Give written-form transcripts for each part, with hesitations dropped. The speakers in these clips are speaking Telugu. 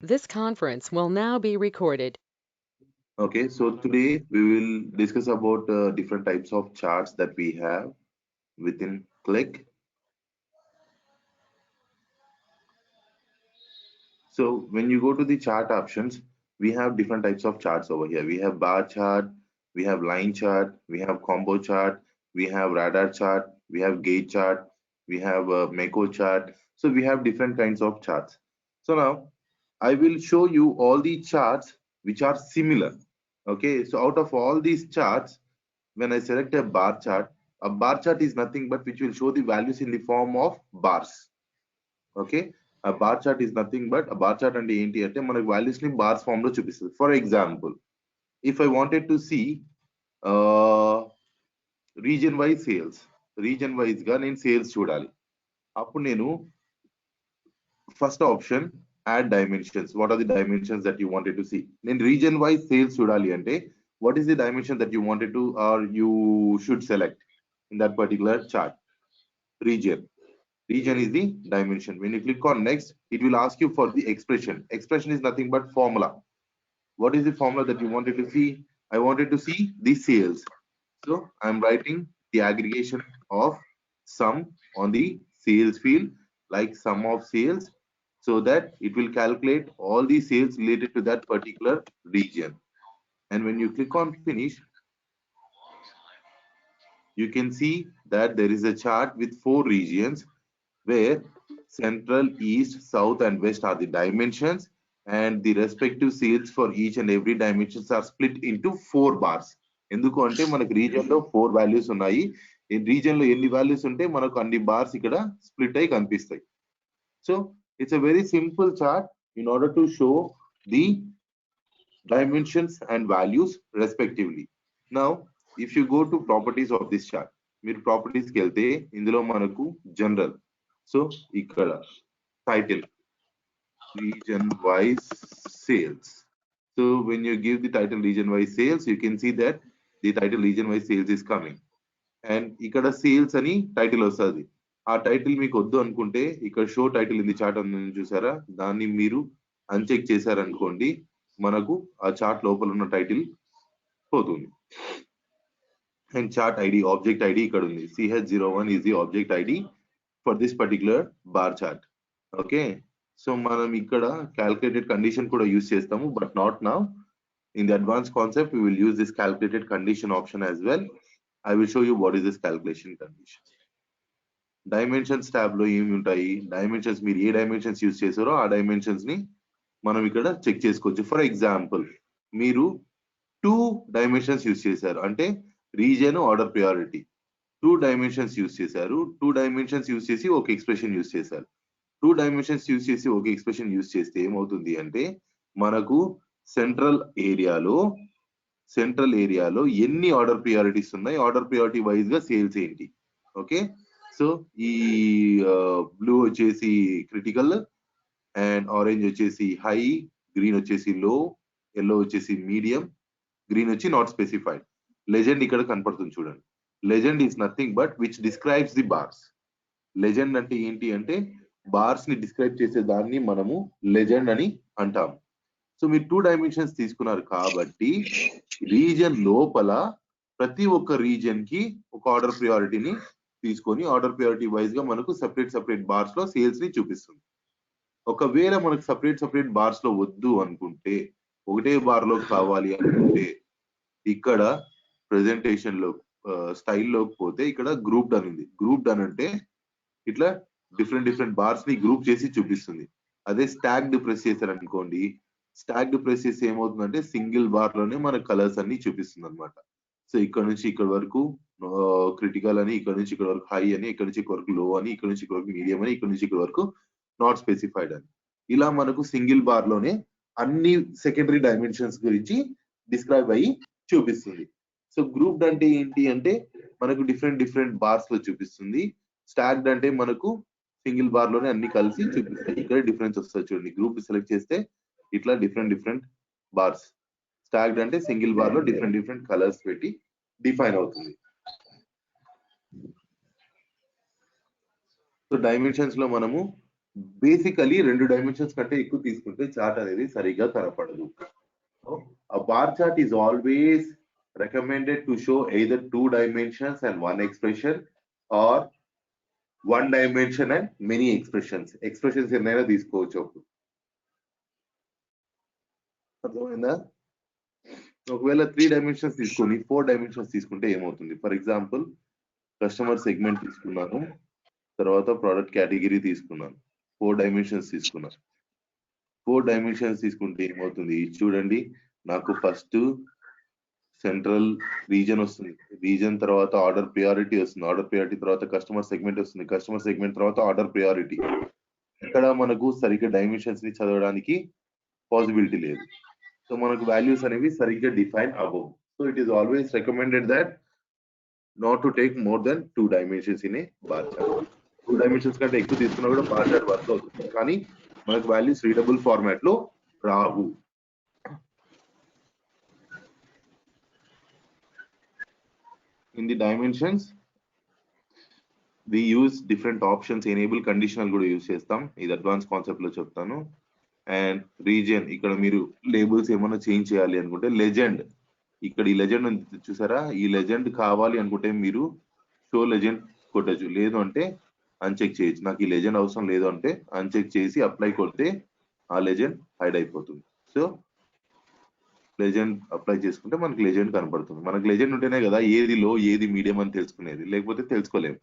This conference will now be recorded. Okay, so today we will discuss about different types of charts that we have within Click. So when you go to the chart options, we have different types of charts over here. We have bar chart, we have line chart, we have combo chart, we have radar chart, we have gauge chart, we have Mako chart. So we have different kinds of charts. So now I will show you all the charts which are similar. Okay, so out of all these charts, when I select a bar chart is nothing but which will show the values in the form of bars. Okay, a bar chart is nothing but a bar chart and ఏంటి అంటే మనకు values ని bars form లో చూపిస్తుంది. For example, if I wanted to see uh, region wise sales, region wise గా నేను సేల్స్ చూడాలి. అప్పుడు నేను first option add dimensions. What are the dimensions that you wanted to see? నేను రీజన్ వైజ్ సేల్స్ చూడాలి అంటే what is the dimension that you wanted to or you should select in that particular chart? Region. Region is the dimension. When you click on next, it will ask you for the expression. Expression is nothing but formula. What is the formula that you wanted to see? I wanted to see the sales. So I'm writing the aggregation of sum on the sales field, like sum of sales, so that it will calculate all the sales related to that particular region. And when you click on finish, you can see that there is a chart with 4 regions where central, east, south, and west are the dimensions, and the respective sales for each and every dimensions are split into 4 bars. ఎందుకు అంటే మనకు రీజన్ లో 4 వాల్యూస్ ఉన్నాయి. ఈ రీజన్ లో ఎన్ని వాల్యూస్ ఉంటే మనకు అన్ని బార్స్ ఇక్కడ స్ప్లిట్ అయి కనిపిస్తాయి. So it's a very simple chart in order to show the dimensions and values respectively. Now, if you go to properties of this chart, మీరు ప్రాపర్టీస్ కి వెళ్తే ఇందులో మనకు జనరల్, సో ఇక్కడ title region wise sales. So when you give the title region wise sales, you can see that the title region wise sales is coming. And ఇక్కడ సేల్స్ అని టైటిల్ వస్తుంది. ఆ టైటిల్ మీకు వద్దు అనుకుంటే ఇక్కడ show title in the chart అని చూసారా, దాన్ని మీరు అన్చెక్ చేశారనుకోండి, మనకు ఆ చార్ట్ లోపల ఉన్న టైటిల్ పోతుంది. And chart ID, object ID ఇక్కడ ఉంది. CH01 is the object ID for this particular bar chart. Okay, so మనం ఇక్కడ క్యాల్కులేటెడ్ కండిషన్ కూడా యూజ్ చేస్తాము, but not now. In the advance concept we will use this calculated condition option as well. I will show you what is this calculation condition. Dimensions tab లో ఏమి ఉంటాయి? డైమెన్షన్స్, మీరు ఏ డైమెన్షన్స్ యూజ్ చేశారో ఆ డైమెన్షన్స్ ని మనం ఇక్కడ చెక్ చేసుకోవచ్చు. ఫర్ ఎగ్జాంపుల్, మీరు 2 డైమెన్షన్స్ యూజ్ చేశారు అంటే region, order priority, 2 dimensions use చేశారు. 2 డైమెన్షన్స్ యూజ్ చేసి ఒక ఎక్స్ప్రెషన్ యూజ్ చేశారు. 2 డైమెన్షన్స్ యూజ్ చేసి ఒక ఎక్స్ప్రెషన్ యూజ్ చేస్తే ఏమవుతుంది అంటే మనకు సెంట్రల్ ఏరియాలో ఎన్ని ఆర్డర్ ప్రియారిటీస్ ఉన్నాయి, ఆర్డర్ ప్రియారిటీ వైజ్ గా సేల్స్ ఏంటి. ఓకే, సో ఈ బ్లూ వచ్చేసి క్రిటికల్, అండ్ ఆరెంజ్ వచ్చేసి హై, గ్రీన్ వచ్చేసి లో, ఎల్లో వచ్చేసి మీడియం, గ్రీన్ వచ్చి నాట్ స్పెసిఫైడ్. లెజెండ్ ఇక్కడ కనపడుతుంది చూడండి. Legend is nothing but which describes the bars. Legend అంటే ఏంటి అంటే బార్స్ ని డిస్క్రైబ్ చేసే దాన్ని మనము లెజెండ్ అని అంటాం. సో మీరు 2 డైమెన్షన్స్ తీసుకున్నారు కాబట్టి రీజన్ లోపల ప్రతి ఒక్క రీజన్ కి ఒక ఆర్డర్ ప్రియారిటీని తీసుకొని ఆర్డర్ ప్రియారిటీ వైజ్ గా మనకు సెపరేట్ బార్స్ లో సేల్స్ ని చూపిస్తుంది. ఒకవేళ మనకు సెపరేట్ బార్స్ లో వద్దు అనుకుంటే, ఒకటే బార్ లో కావాలి అనుకుంటే, ఇక్కడ ప్రెజెంటేషన్ లో స్టైల్లోకి పోతే ఇక్కడ గ్రూప్ డన్ ఉంది. గ్రూప్ డన్ అంటే ఇట్లా డిఫరెంట్ బార్స్ ని గ్రూప్ చేసి చూపిస్తుంది. అదే స్టాక్డ్ ప్రెస్ చేశారనుకోండి, స్టాక్డ్ ప్రెస్ చేసి ఏమవుతుందంటే సింగిల్ బార్ లోనే మన కలర్స్ అన్ని చూపిస్తుంది అనమాట. సో ఇక్కడ నుంచి ఇక్కడ వరకు క్రిటికల్ అని, ఇక్కడ నుంచి ఇక్కడ వరకు హై అని, ఇక్కడ నుంచి ఇక్కడ వరకు లో అని, ఇక్కడ నుంచి ఇక్కడ వరకు మీడియం అని, ఇక్కడ నుంచి ఇక్కడ వరకు నాట్ స్పెసిఫైడ్ అని, ఇలా మనకు సింగిల్ బార్ లోనే అన్ని సెకండరీ డైమెన్షన్స్ గురించి డిస్క్రైబ్ అయ్యి చూపిస్తుంది. సో గ్రూప్డ్ అంటే ఏంటి అంటే మనకు డిఫరెంట్ బార్స్ లో చూపిస్తుంది. స్టాక్డ్ అంటే మనకు సింగిల్ బార్ లోనే అన్ని కలిసి చూపిస్తాయి. ఇక్కడ డిఫరెన్స్ వస్తుంది చూడండి. గ్రూప్ సెలెక్ట్ చేస్తే ఇట్లా డిఫరెంట్ బార్స్. స్టాక్డ్ అంటే సింగిల్ బార్ లో డిఫరెంట్ కలర్స్ పెట్టి డిఫైన్ అవుతుంది. సో డైమెన్షన్స్ లో మనము బేసికలీ 2 డైమెన్షన్స్ కంటే ఎక్కువ తీసుకుంటే చార్ట్ అనేది సరిగ్గా కనపడదు. A bar chart is always recommended to show either 2 dimensions and 1 expression or 1 dimension and many expressions. Expressions ఎన్నైనా తీసుకోవచ్చు. అర్థమైందా? ఒకవేళ 3 డైమెన్షన్స్ తీసుకొని 4 డైమెన్షన్స్ తీసుకుంటే ఏమవుతుంది? ఫర్ ఎగ్జాంపుల్ కస్టమర్ సెగ్మెంట్ తీసుకున్నాను, తర్వాత ప్రోడక్ట్ కేటగిరీ తీసుకున్నాను, 4 డైమెన్షన్స్ తీసుకున్నాను. 4 డైమెన్షన్స్ తీసుకుంటే ఏమవుతుంది? చూడండి, నాకు ఫస్ట్ సెంట్రల్ రీజన్ వస్తుంది, రీజన్ తర్వాత ఆర్డర్ ప్రియారిటీ వస్తుంది, ఆర్డర్ ప్రియారిటీ తర్వాత కస్టమర్ సెగ్మెంట్ వస్తుంది, కస్టమర్ సెగ్మెంట్ తర్వాత ఆర్డర్ ప్రియారిటీ. ఇక్కడ మనకు సరిగ్గా డైమెన్షన్స్ ని చదవడానికి పాసిబిలిటీ లేదు. సో మనకు వాల్యూస్ అనేవి సరిగ్గా డిఫైన్ అవ్వవు. So it is always recommended that not to take more than 2 dimensions in a bar chart. 2 dimensions కంటే ఎక్కువ తీసుకున్నా కూడా బార్ చార్ట్ వర్క్ అవుతుంది, కానీ మనకు వాల్యూస్ రీడబుల్ ఫార్మాట్ లో రావు. In the dimensions we use different options. Enable conditional కూడా యూజ్ చేస్తాం, ఇది అడ్వాన్స్ కాన్సెప్ట్ లో చెప్తాను. అండ్ రీజియన్, ఇక్కడ మీరు లేబుల్స్ ఏమైనా చేంజ్ చేయాలి అనుకుంటే లెజెండ్, ఇక్కడ ఈ లెజెండ్ చూసారా, ఈ లెజెండ్ కావాలి అనుకుంటే మీరు షో లెజెండ్ కొట్టచ్చు, లేదు అంటే అన్చెక్ చేయొచ్చు. నాకు ఈ లెజెండ్ అవసరం లేదు అంటే అన్చెక్ చేసి అప్లై కొడితే ఆ లెజెండ్ హైడ్ అయిపోతుంది. సో లెజెండ్ అప్లై చేసుకుంటే మనకి లెజెండ్ కనపడుతుంది. మనకి లెజెండ్ ఉంటేనే కదా ఏది లో ఏది మీడియం అని తెలుసుకునేది, లేకపోతే తెలుసుకోలేము.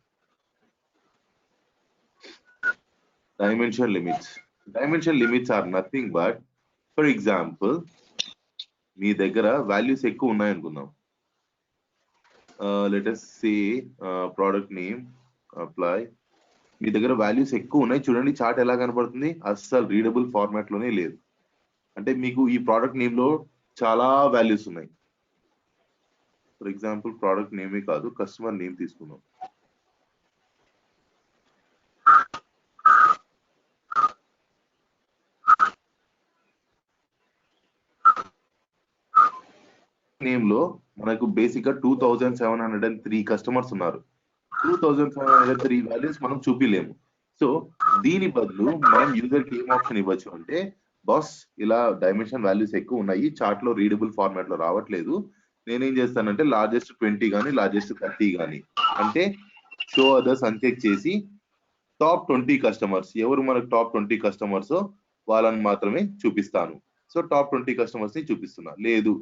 Dimension limits. Dimension limits are nothing but, for example మీ దగ్గర వాల్యూస్ ఎక్కువ ఉన్నాయనుకుందాం. Let us say product name apply. మీ దగ్గర వాల్యూస్ ఎక్కువ ఉన్నాయి, చూడండి చార్ట్ ఎలా కనపడుతుంది, అస్సలు రీడబుల్ ఫార్మాట్ లోనే లేదు. అంటే మీకు ఈ ప్రోడక్ట్ నేమ్ లో చాలా వాల్యూస్ ఉన్నాయి. ఫర్ ఎగ్జాంపుల్ ప్రోడక్ట్ నేమే కాదు, కస్టమర్ నేమ్ తీసుకున్నాం. నేమ్ లో మనకు బేసిక్ గా 2703 కస్టమర్స్ ఉన్నారు. 2703 వాల్యూస్ మనం చూపిలేము. సో దీని బదులు మనం యూజర్ కి ఏం ఆప్షన్ ఇవ్వచ్చు అంటే, బాస్ ఇలా డైమెన్షన్ వాల్యూస్ ఎక్కువ ఉన్నాయి, చార్ట్ లో రీడబుల్ ఫార్మాట్ లో రావట్లేదు, నేనేం చేస్తానంటే లార్జెస్ట్ 20 కానీ లార్జెస్ట్ 30 కానీ అంటే షో అదర్స్ అన్చెక్ చేసి టాప్ 20 కస్టమర్స్, ఎవరు మనకు టాప్ 20 కస్టమర్స్ వాళ్ళని మాత్రమే చూపిస్తాను. సో టాప్ 20 కస్టమర్స్ ని చూపిస్తున్నా. లేదు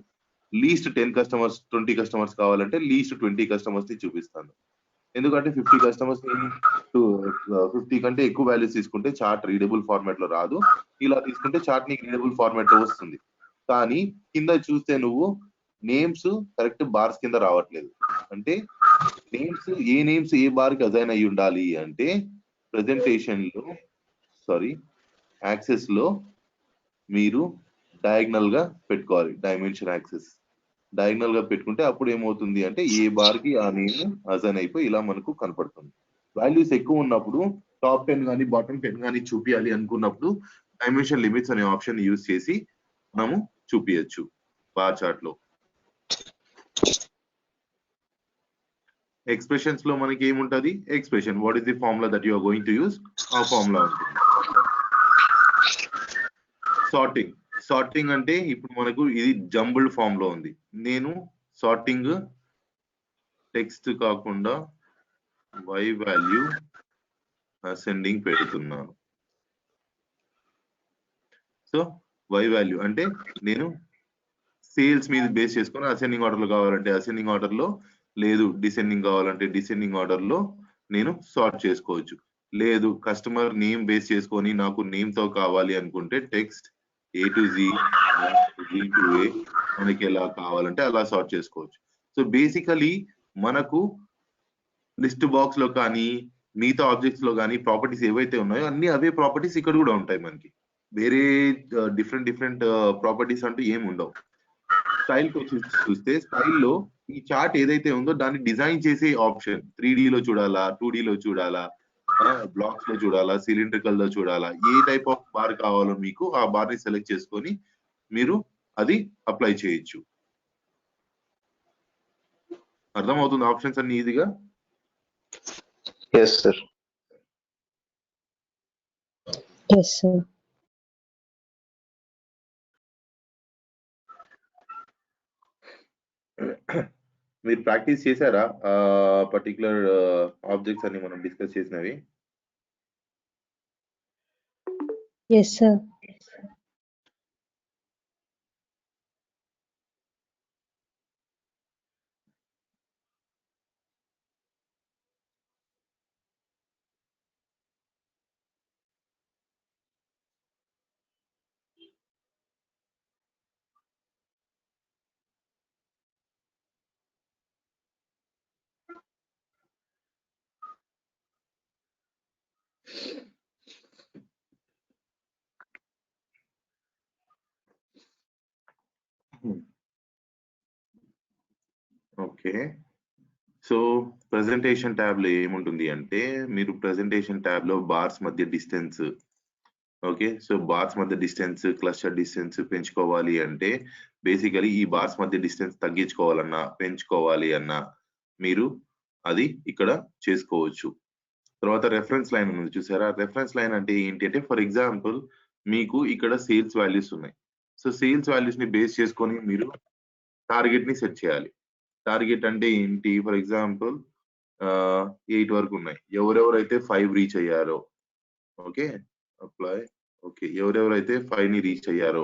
లీస్ట్ 10 కస్టమర్స్ 20 కస్టమర్స్ కావాలంటే లీస్ట్ 20 కస్టమర్స్ ని చూపిస్తాను. ఎందుకంటే 50 కస్టమర్స్ 50 కంటే ఎక్కువ వాల్యూస్ తీసుకుంటే చార్ట్ రీడబుల్ ఫార్మాట్ లో రాదు. ఇలా తీసుకుంటే చార్ట్ నీకు రీడబుల్ ఫార్మాట్ లో వస్తుంది. కానీ కింద చూస్తే నువ్వు నేమ్స్ కరెక్ట్ బార్స్ కింద రావట్లేదు. అంటే నేమ్స్ ఏ బార్ కి అజైన్ అయి ఉండాలి అంటే, ప్రెజెంటేషన్ లో యాక్సెస్ లో మీరు డయాగ్నల్ గా పెట్టుకోవాలి. డైమెన్షన్ యాక్సెస్ డయాగ్నల్ గా పెట్టుకుంటే అప్పుడు ఏమవుతుంది అంటే ఏ బార్ కి ఆ నేమ్ అజైన్ అయిపోయి ఇలా మనకు కనపడుతుంది. వాల్యూస్ ఎక్కువ ఉన్నప్పుడు టాప్ 10 కానీ బాటమ్ 10 కానీ చూపించాలి అనుకున్నప్పుడు డైమెన్షన్ లిమిట్స్ అనే ఆప్షన్ యూజ్ చేసి మనము చూపించచ్చు బార్ చార్ట్ లో. ఎక్స్ప్రెషన్స్ లో మనకి ఏముంటది, expression what is the formula that you are going to use, ఆ ఫార్ములా ఉంటుంది. సార్టింగ్ అంటే ఇప్పుడు మనకు ఇది జంబుల్డ్ ఫామ్ లో ఉంది. నేను సార్టింగ్ టెక్స్ట్ కాకుండా వై వాల్యూ అసెండింగ్ పెడుతున్నాను. సో వై వాల్యూ అంటే నేను సేల్స్ మీద బేస్ చేసుకొని అసెండింగ్ ఆర్డర్ లో కావాలంటే అసెండింగ్ ఆర్డర్ లో, లేదు డిసెండింగ్ కావాలంటే డిసెండింగ్ ఆర్డర్ లో నేను సార్ట్ చేసుకోవచ్చు. లేదు కస్టమర్ నేమ్ బేస్ చేసుకొని నాకు నేమ్ తో కావాలి అనుకుంటే text A to Z, Z to A మనకి ఎలా కావాలంటే అలా సార్ట్ చేసుకోవచ్చు. సో బేసికలీ మనకు లిస్ట్ బాక్స్ లో కానీ మిగతా ఆబ్జెక్ట్స్ లో కానీ ప్రాపర్టీస్ ఏవైతే ఉన్నాయో అన్ని అవే ప్రాపర్టీస్ ఇక్కడ కూడా ఉంటాయి. మనకి వేరే డిఫరెంట్ ప్రాపర్టీస్ అంటూ ఏమి ఉండవు. స్టైల్ చూస్తే స్టైల్లో ఈ చార్ట్ ఏదైతే ఉందో దాన్ని డిజైన్ చేసే ఆప్షన్ 3D లో చూడాలా, 2D లో చూడాలా, బ్లాక్స్ లో చూడాలా, సిలిండ్రికల్ లో చూడాలా, ఏ టైప్ ఆఫ్ బార్ కావాలో మీకు ఆ బార్ ని సెలెక్ట్ చేసుకొని మీరు అది అప్లై చేయొచ్చు. అర్థమవుతుంది ఆప్షన్స్ అన్ని ఈజీగా? yes sir. Yes, sir. మీరు ప్రాక్టీస్ చేశారా పర్టికులర్ ఆబ్జెక్ట్స్ అన్ని మనం డిస్కస్ చేసినవి? Yes, sir. Okay. So presentation ట్యాబ్లో ఏముంటుంది అంటే మీరు ప్రెజెంటేషన్ ట్యాబ్లో బార్స్ మధ్య డిస్టెన్స్, ఓకే, సో బార్స్ మధ్య డిస్టెన్స్, క్లస్టర్ డిస్టెన్స్ పెంచుకోవాలి అంటే బేసికలీ ఈ బార్స్ మధ్య డిస్టెన్స్ తగ్గించుకోవాలన్నా పెంచుకోవాలి అన్నా మీరు అది ఇక్కడ చేసుకోవచ్చు. తర్వాత రెఫరెన్స్ లైన్ ఉంది చూసారా? రెఫరెన్స్ లైన్ అంటే ఏంటి అంటే ఫర్ ఎగ్జాంపుల్ మీకు ఇక్కడ సేల్స్ వాల్యూస్ ఉన్నాయి. సో సేల్స్ వాల్యూస్ ని బేస్ చేసుకొని మీరు టార్గెట్ ని సెట్ చేయాలి. టార్గెట్ అంటే ఏంటి? ఫర్ ఎగ్జాంపుల్ 8 వరకు ఉన్నాయి. ఎవరెవరైతే 5 రీచ్ అయ్యారో, ఓకే, అప్లై, ఓకే, ఎవరెవరైతే 5 ని రీచ్ అయ్యారో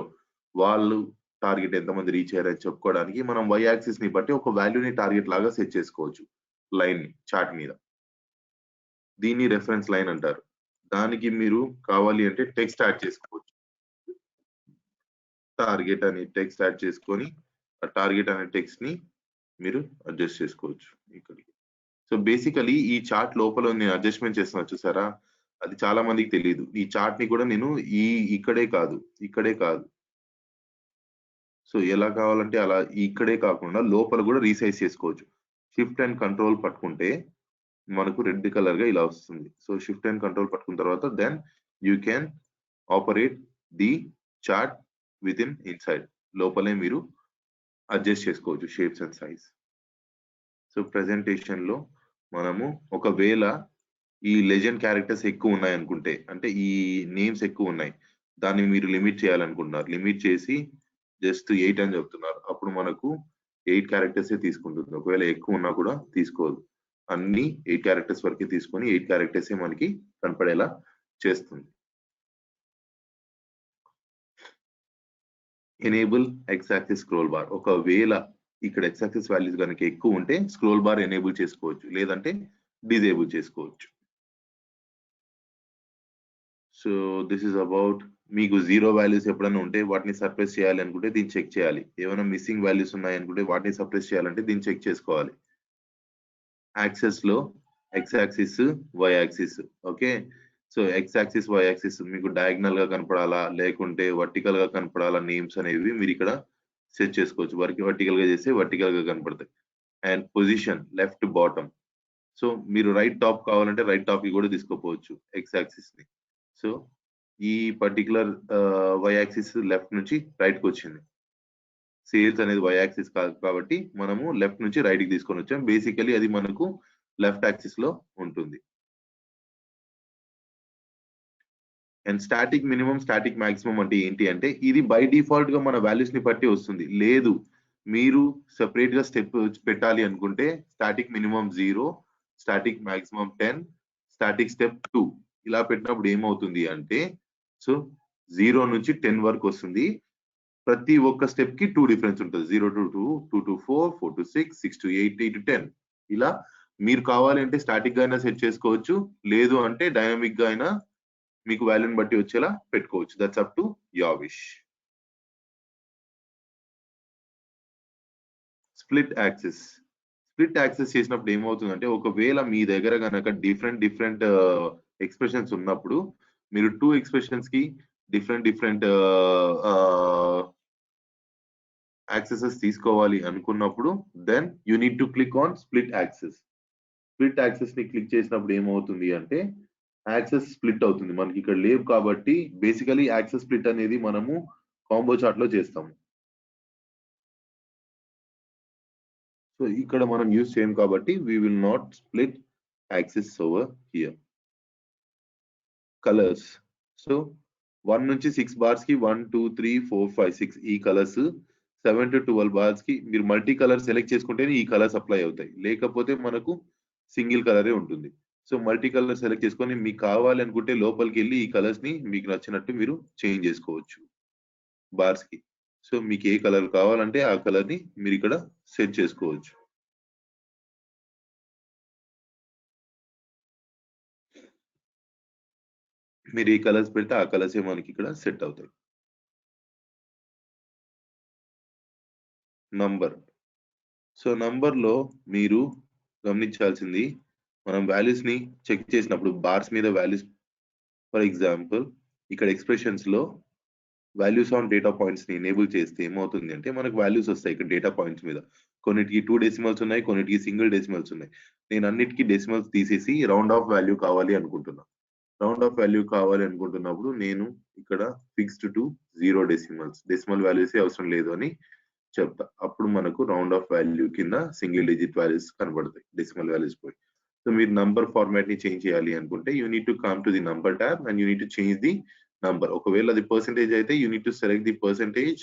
వాళ్ళు టార్గెట్ ఎంతమంది రీచ్ అయ్యారని చెప్పుకోవడానికి మనం వై యాక్సిస్ ని బట్టి ఒక వాల్యూని టార్గెట్ లాగా సెట్ చేసుకోవచ్చు లైన్ ని చార్ట్ మీద. దీన్ని రెఫరెన్స్ లైన్ అంటారు. దానికి మీరు కావాలి అంటే టెక్స్ట్ యాడ్ చేసుకోవచ్చు. టార్గెట్ అనే టెక్స్ట్ యాడ్ చేసుకొని ఆ టార్గెట్ అనే టెక్స్ట్ ని మీరు అడ్జస్ట్ చేసుకోవచ్చు ఇక్కడికి. సో బేసికలీ ఈ చార్ట్ లోపల నేను అడ్జస్ట్మెంట్ చేస్తున్నా చూసారా? అది చాలా మందికి తెలియదు. ఈ చార్ట్ ని కూడా నేను ఇక్కడే కాదు, సో ఎలా కావాలంటే అలా ఇక్కడే కాకుండా లోపల కూడా రీసైజ్ చేసుకోవచ్చు. షిఫ్ట్ అండ్ కంట్రోల్ పట్టుకుంటే మనకు రెడ్ కలర్ గా ఇలా వస్తుంది. సో షిఫ్ట్ అండ్ కంట్రోల్ పట్టుకున్న తర్వాత then you can operate the chart with in inside. లోపలే మీరు అడ్జస్ట్ చేసుకోవచ్చు shapes and size. So presentation లో మనము ఒకవేళ ఈ లెజెండ్ క్యారెక్టర్స్ ఎక్కువ ఉన్నాయి అనుకుంటే, అంటే ఈ నేమ్స్ ఎక్కువ ఉన్నాయి, దాన్ని మీరు లిమిట్ చేయాలనుకుంటున్నారు. లిమిట్ చేసి జస్ట్ 8 అని చెప్తున్నారు. అప్పుడు మనకు 8 క్యారెక్టర్స్ తీసుకుంటుంది. ఒకవేళ ఎక్కువ ఉన్నా కూడా తీసుకోదు. అన్ని 8 క్యారెక్టర్స్ వరకే తీసుకొని 8 క్యారెక్టర్స్ మనకి కనపడేలా చేస్తుంది. Enable X axis scroll bar. ఒకవేళ ఇక్కడ ఎక్స్ యాక్సిస్ వాల్యూస్ కనుక ఎక్కువ ఉంటే స్క్రోల్ బార్ ఎనేబుల్ చేసుకోవచ్చు, లేదంటే డిజేబుల్ చేసుకోవచ్చు. సో దిస్ ఇస్ అబౌట్ మీకు జీరో వాల్యూస్ ఎప్పుడైనా ఉంటే వాటిని సర్ప్రెస్ చేయాలి అనుకుంటే దీన్ని చెక్ చేయాలి. ఏమైనా మిస్సింగ్ వాల్యూస్ ఉన్నాయనుకుంటే వాటిని సర్ప్రెస్ చేయాలంటే దీన్ని చెక్ చేసుకోవాలి. యాక్సెస్ లో X axis, Y axis, okay. So X axis, Y axis మీకు డయాగ్నల్ గా కనపడాలా లేకుంటే వర్టికల్ గా కనపడాలా నేమ్స్ అనేవి మీరు ఇక్కడ సెట్ చేసుకోవచ్చు. వర్టికల్ గా చేస్తే వర్టికల్ గా కనపడతాయి. And position left bottom. So మీరు రైట్ టాప్ కావాలంటే రైట్ టాప్ కి కూడా తీసుకోపోవచ్చు ఎక్స్ యాక్సిస్ ని. సో ఈ పర్టికులర్ వై యాక్సిస్ లెఫ్ట్ నుంచి రైట్ కి వచ్చింది. సేల్స్ అనేది వై యాక్సిస్ కాదు కాబట్టి మనము లెఫ్ట్ నుంచి రైట్ కి తీసుకొని వచ్చాం. బేసికలీ అది మనకు లెఫ్ట్ యాక్సిస్ లో ఉంటుంది. And static minimum, static maximum అంటే ఏంటి అంటే ఇది బై డిఫాల్ట్ గా మన వాల్యూస్ ని బట్టి వస్తుంది. లేదు మీరు సెపరేట్ గా స్టెప్ పెట్టాలి అనుకుంటే static minimum 0, static maximum 10, static step 2 ఇలా పెట్టినప్పుడు ఏమవుతుంది అంటే సో 0 నుంచి 10 వరకు వస్తుంది. ప్రతి ఒక్క స్టెప్ కి 2 డిఫరెన్స్ ఉంటుంది. 0 to 2, 2 to 4, 4 to 6, 6 to 8, 8 to 10. ఇలా మీరు కావాలి అంటే స్టాటిక్ గా అయినా సెట్ చేసుకోవచ్చు, లేదు అంటే డైనమిక్ గా అయినా మీకు వాల్యూని బట్టి వచ్చేలా పెట్టుకోవచ్చు. That's up to your wish. Split axis. Split axis చేసినప్పుడు ఏమవుతుందంటే ఒకవేళ మీ దగ్గర కనుక డిఫరెంట్ ఎక్స్ప్రెషన్స్ ఉన్నప్పుడు మీరు 2 ఎక్స్ప్రెషన్స్ కి డిఫరెంట్ యాక్సెసెస్ తీసుకోవాలి అనుకున్నప్పుడు then you need to click on split axis. Split axis ని క్లిక్ చేసినప్పుడు ఏమవుతుంది అంటే యాక్సెస్ స్ప్లిట్ అవుతుంది. మనకి ఇక్కడ లేవు కాబట్టి బేసికలీ యాక్సెస్ స్ప్లిట్ అనేది మనము కాంబో చార్ట్ లో చేస్తాము. సో ఇక్కడ మనం యూజ్ చేయం కాబట్టి we will not split axis over here. Colours. So 1 నుంచి 6 బార్స్ కి 1 2 3 4 5 6 ఈ కలర్స్, 7 టు 12 బార్స్ కి మీరు మల్టీ కలర్ సెలెక్ట్ చేసుకుంటేనే ఈ కలర్స్ అప్లై అవుతాయి, లేకపోతే మనకు సింగిల్ కలరే ఉంటుంది. సో మల్టీ కలర్ సెలెక్ట్ చేసుకొని మీకు కావాలి అనుకుంటే లోపలికి వెళ్ళి ఈ కలర్స్ ని మీకు నచ్చినట్టు మీరు చేంజ్ చేసుకోవచ్చు బార్స్ కి. సో మీకు ఏ కలర్ కావాలంటే ఆ కలర్ ని మీరు ఇక్కడ సెట్ చేసుకోవచ్చు. మీరు ఏ కలర్స్ పెడితే ఆ కలర్స్ మనకి ఇక్కడ సెట్ అవుతాయి. నంబర్. సో నంబర్ లో మీరు గమనించాల్సింది, మనం వాల్యూస్ ని చెక్ చేసినప్పుడు బార్స్ మీద వాల్యూస్, ఫర్ ఎగ్జాంపుల్ ఇక్కడ ఎక్స్ప్రెషన్స్ లో వాల్యూస్ ఆన్ డేటా పాయింట్స్ ని ఎనేబుల్ చేస్తే ఏమవుతుంది అంటే మనకు వాల్యూస్ వస్తాయి ఇక్కడ డేటా పాయింట్స్ మీద. కొన్నిటికి 2 డెసిమల్స్ ఉన్నాయి, కొన్నిటికి సింగిల్ డెసిమల్స్ ఉన్నాయి. నేను అన్నిటికీ డెసిమల్స్ తీసేసి రౌండ్ ఆఫ్ వాల్యూ కావాలి అనుకుంటున్నా. రౌండ్ ఆఫ్ వాల్యూ కావాలి అనుకుంటున్నప్పుడు నేను ఇక్కడ fixed to 0 decimals, decimal values అవసరం లేదు అని చెప్తా. అప్పుడు మనకు రౌండ్ ఆఫ్ వాల్యూ కింద సింగిల్ డిజిట్ వాల్యూస్ కనబడతాయి, డెసిమల్ వాల్యూస్ పోయి. సో మీరు నంబర్ ఫార్మాట్ ని చేంజ్ చేయాలి అనుకుంటే you need to come to the number tab and you need to change the number. ఒకవేళ అది పర్సెంటేజ్ అయితే you need to select the percentage.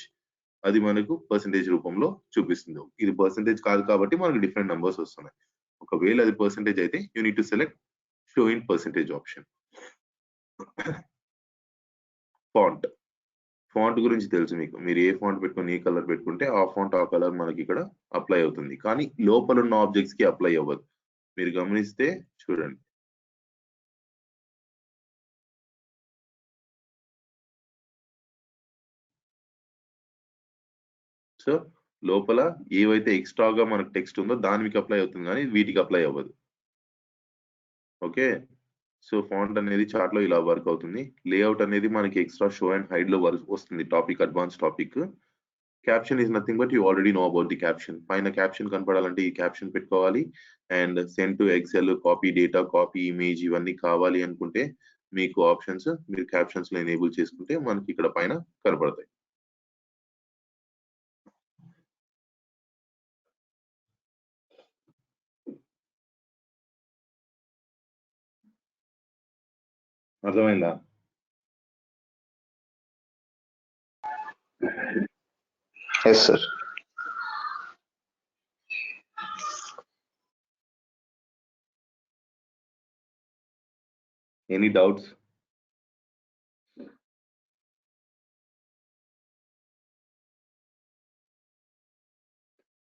అది మనకు పర్సెంటేజ్ రూపంలో చూపిస్తుంది. ఇది పర్సెంటేజ్ కాదు కాబట్టి మనకు డిఫరెంట్ నంబర్స్ వస్తున్నాయి. ఒకవేళ అది పర్సెంటేజ్ అయితే you need to select show in percentage option. Font. Font గురించి తెలుసు మీకు. మీరు ఏ ఫాంట్ పెట్టుకొని ఏ కలర్ పెట్టుకుంటే ఆ ఫాంట్ ఆ కలర్ మనకి ఇక్కడ అప్లై అవుతుంది, కానీ లోపల ఉన్న ఆబ్జెక్ట్స్ కి అప్లై అవ్వదు. మీరు గమనిస్తే చూడండి. సో లోపల ఏవైతే ఎక్స్ట్రాగా మనకు టెక్స్ట్ ఉందో దానికి అప్లై అవుతుంది, కానీ వీటికి అప్లై అవ్వదు. ఓకే. సో ఫాంట్ అనేది చార్ట్ లో ఇలా వర్క్ అవుతుంది. లేఅవుట్ అనేది మనకి ఎక్స్ట్రా షో అండ్ హైడ్ లో వస్తుంది. Topic, advance topic. Caption is nothing but you already know about the caption. పైన క్యాప్షన్ కనపడాలంటే ఈ క్యాప్షన్ పెట్టుకోవాలి. And send to Excel, copy data, copy image ఇవన్నీ కావాలి అనుకుంటే మీకు ఆప్షన్స్ మీరు క్యాప్షన్స్ లో ఎనేబుల్ చేసుకుంటే మనకి ఇక్కడ పైన కనపడతాయి. అర్థమైందా? Yes, sir. Any doubts?